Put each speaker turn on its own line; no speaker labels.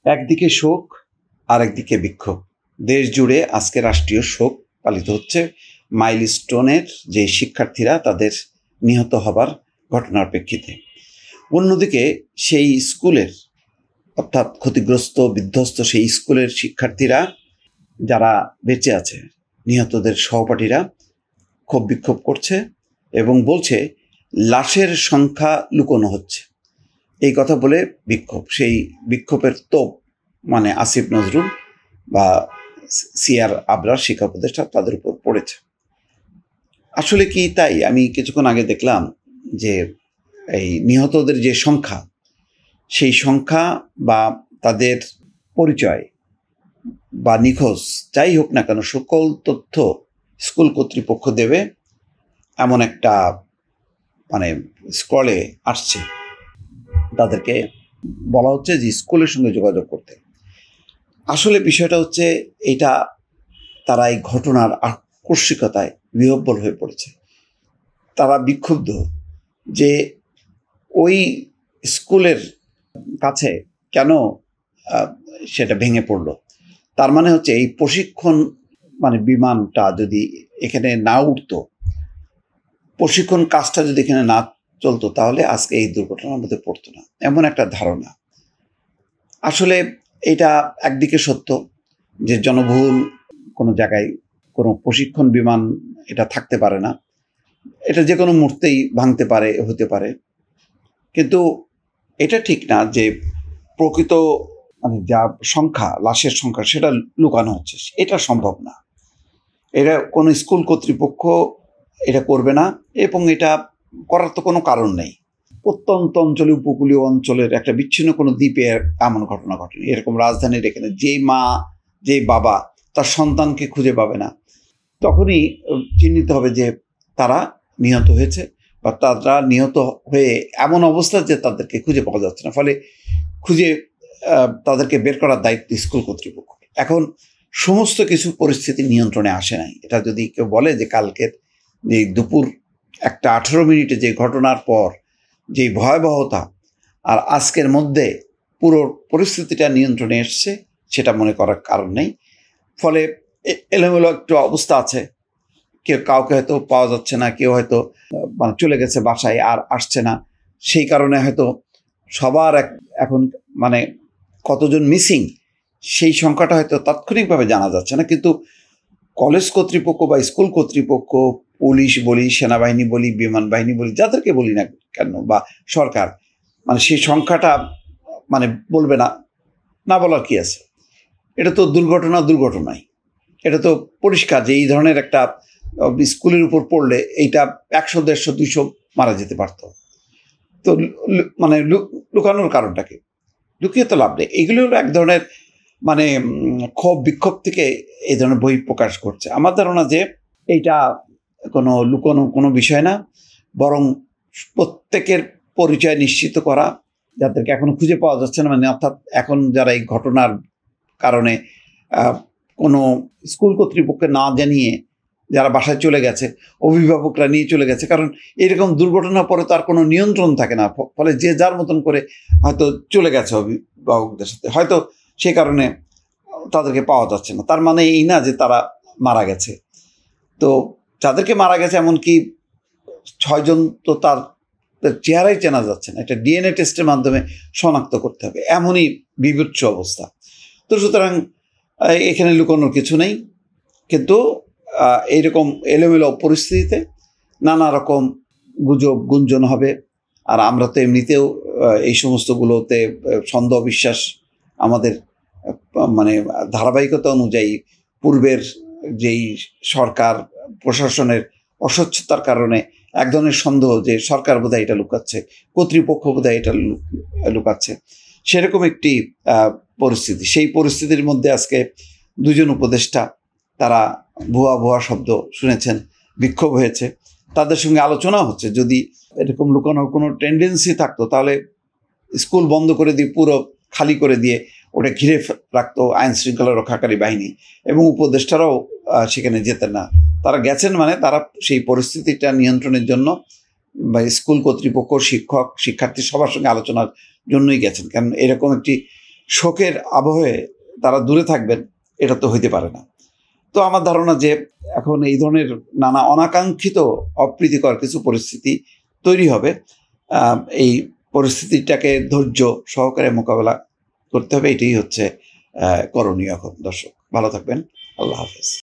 একদিকে শোক আর একদিকে বিক্ষোভ। দেশ জুড়ে আজকে রাষ্ট্রীয় শোক পালিত হচ্ছে মাইলস্টোনের যে শিক্ষার্থীরা তাদের নিহত হবার ঘটনার প্রেক্ষিতে। অন্যদিকে সেই স্কুলের অর্থাৎ ক্ষতিগ্রস্ত বিধ্বস্ত সেই স্কুলের শিক্ষার্থীরা যারা বেঁচে আছে, নিহতদের সহপাঠীরা ক্ষোভ বিক্ষোভ করছে এবং বলছে লাশের সংখ্যা লুকোনো হচ্ছে। এই কথা বলে বিক্ষোভ, সেই বিক্ষোভের তোপ মানে আসিফ নজরুল বা সিআর আবরার শিক্ষা উপদেষ্টা তাদের উপর পড়েছে। আসলে কি তাই? আমি কিছুক্ষণ আগে দেখলাম যে এই নিহতদের যে সংখ্যা, সেই সংখ্যা বা তাদের পরিচয় বা নিখোঁজ যাই হোক না কেন, সকল তথ্য স্কুল কর্তৃপক্ষ দেবে এমন একটা মানে স্ক্রলে আসছে। তাদেরকে বলা হচ্ছে যে স্কুলের সঙ্গে যোগাযোগ করতে। আসলে বিষয়টা হচ্ছে এটা, তারা এই ঘটনার আকস্মিকতায় বিহ্বল হয়ে পড়েছে। তারা বিক্ষুব্ধ যে ওই স্কুলের কাছে কেন সেটা ভেঙে পড়লো। তার মানে হচ্ছে এই প্রশিক্ষণ মানে বিমানটা যদি এখানে না উঠতো, প্রশিক্ষণ কাজটা যদি এখানে না চলতো, তাহলে আজকে এই দুর্ঘটনার মধ্যে পড়তো না, এমন একটা ধারণা। আসলে এটা একদিকে সত্য যে জনবহুল কোনো জায়গায় কোনো প্রশিক্ষণ বিমান এটা থাকতে পারে না, এটা যে কোনো মুহূর্তেই ভাঙতে পারে, হতে পারে। কিন্তু এটা ঠিক না যে প্রকৃত মানে যা সংখ্যা, লাশের সংখ্যা সেটা লুকানো হচ্ছে, এটা সম্ভব না। এটা কোনো স্কুল কর্তৃপক্ষ এটা করবে না এবং এটা করার তো কোনো কারণ নেই। প্রত্যন্ত অঞ্চলে, উপকূলীয় অঞ্চলের একটা বিচ্ছিন্ন কোনো দ্বীপে এমন ঘটনা ঘটেনি। এরকম রাজধানীর এখানে যেই মা যেই বাবা তার সন্তানকে খুঁজে পাবে না, তখনই চিহ্নিত হবে যে তারা নিহত হয়েছে বা তারা নিহত হয়ে এমন অবস্থা যে তাদেরকে খুঁজে পাওয়া যাচ্ছে না। ফলে খুঁজে তাদেরকে বের করার দায়িত্ব স্কুল কর্তৃপক্ষ। এখন সমস্ত কিছু পরিস্থিতি নিয়ন্ত্রণে আসে নাই। এটা যদি কেউ বলে যে কালকের যে দুপুর 1:18 যে ঘটনার পর যে ভয়াবহতা আর আজকের মধ্যে পুরো পরিস্থিতিটা নিয়ন্ত্রণে এসছে, সেটা মনে করার কারণ নেই। ফলে এলোমেলো একটা অবস্থা আছে। কেউ কাউকে হয়তো পাওয়া যাচ্ছে না, কেউ হয়তো মানে চলে গেছে বাসায় আর আসছে না, সেই কারণে হয়তো সবার এখন মানে কতজন মিসিং সেই সংখ্যাটা হয়তো তাৎক্ষণিকভাবে জানা যাচ্ছে না। কিন্তু কলেজ কর্তৃপক্ষ বা স্কুল কর্তৃপক্ষ, পুলিশ বলি, সেনাবাহিনী বলি, বিমান বাহিনী বলি, যাদেরকে বলি না কেন, বা সরকার, মানে সেই সংখ্যাটা মানে বলবে না, না বলার কি আছে? এটা তো দুর্ঘটনাই। এটা তো পরিষ্কার যে এই ধরনের একটা স্কুলের উপর পড়লে এইটা 100, 150, 200 মারা যেতে পারত। তো মানে লুকানোর কারণটা কি? লুকিয়ে তো লাভ নেই। এগুলো হলো এক ধরনের মানে ক্ষোভ বিক্ষোভ থেকে এই ধরনের বহিঃপ্রকাশ করছে। আমার ধারণা যে এইটা কোনো লুকানো কোনো বিষয় না, বরং প্রত্যেকের পরিচয় নিশ্চিত করা, যাদেরকে এখনো খুঁজে পাওয়া যাচ্ছে না, মানে অর্থাৎ এখন যারা এই ঘটনার কারণে কোনো স্কুল কর্তৃপক্ষকে না জানিয়ে যারা বাসায় চলে গেছে, অভিভাবকরা নিয়ে চলে গেছে। কারণ এরকম দুর্ঘটনার পরে তো আর কোনো নিয়ন্ত্রণ থাকে না, ফলে যে যার মতন করে হয়তো চলে গেছে অভিভাবকদের সাথে, হয়তো সে কারণে তাদেরকে পাওয়া যাচ্ছে না। তার মানে এই না যে তারা মারা গেছে। তো যাদেরকে মারা গেছে, এমনকি 6 জন তো তার চেহারাই চেনা যাচ্ছে না, এটা ডিএনএ টেস্টের মাধ্যমে শনাক্ত করতে হবে, এমনই বিভৎস অবস্থা। তো সুতরাং এখানে লুকানোর কিছু নেই। কিন্তু এইরকম এলোমেলো পরিস্থিতিতে নানা রকম গুজব গুঞ্জন হবে। আর আমরা তো এমনিতেও এই সমস্তগুলোতে সন্দেহ বিশ্বাস আমাদের মানে ধারাবাহিকতা অনুযায়ী পূর্বের যেই সরকার প্রশাসনের অস্বচ্ছতার কারণে এক ধরনের সন্দেহ যে সরকার বোধহয় এটা লুকাচ্ছে, কর্তৃপক্ষ বোধহয় এটা লুকাচ্ছে, সেরকম একটি পরিস্থিতি। সেই পরিস্থিতির মধ্যে আজকে 2 জন উপদেষ্টা তারা ভুয়া শব্দ শুনেছেন, বিক্ষোভ হয়েছে, তাদের সঙ্গে আলোচনা হচ্ছে। যদি এরকম লুকানোর কোনো টেন্ডেন্সি থাকতো, তাহলে স্কুল বন্ধ করে দিয়ে, পুরো খালি করে দিয়ে ওটা ঘিরে রাখতো আইন শৃঙ্খলা রক্ষাকারী বাহিনী, এবং উপদেষ্টারাও সেখানে যেতেন না। তারা গেছেন মানে তারা সেই পরিস্থিতিটা নিয়ন্ত্রণের জন্য বা স্কুল কর্তৃপক্ষ, শিক্ষক, শিক্ষার্থী সবার সঙ্গে আলোচনার জন্যই গেছেন। কারণ এরকম একটি শোকের আবহে তারা দূরে থাকবেন, এটা তো হইতে পারে না। তো আমার ধারণা যে এখন এই ধরনের নানা অনাকাঙ্ক্ষিত অপ্রীতিকর কিছু পরিস্থিতি তৈরি হবে। এই পরিস্থিতিটাকে ধৈর্য সহকারে মোকাবেলা করতে হবে, এটাই হচ্ছে করণীয়। এখন দর্শক ভালো থাকবেন, আল্লাহ হাফেজ।